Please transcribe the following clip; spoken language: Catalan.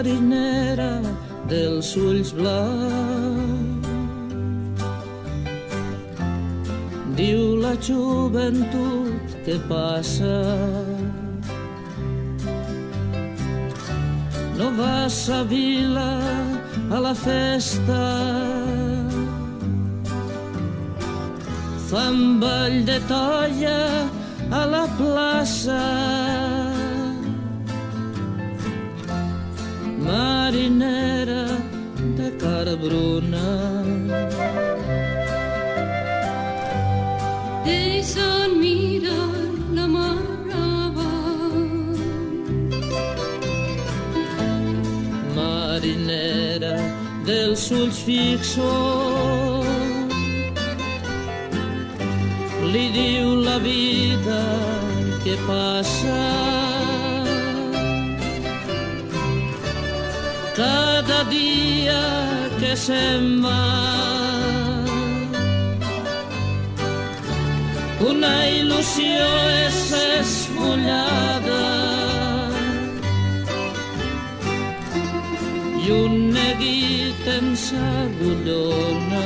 marinera dels ulls blaus. Diu la joventut que passa, no vas a vila a la festa, fan ball de tolla a la plaça. Marinera de cara bruna, ells en miren la mar avant. Marinera dels ulls fixos, li diu la vida que passa. Cada dia que se'n va, una il·lusió és esmullada i un neguit en s'agullona.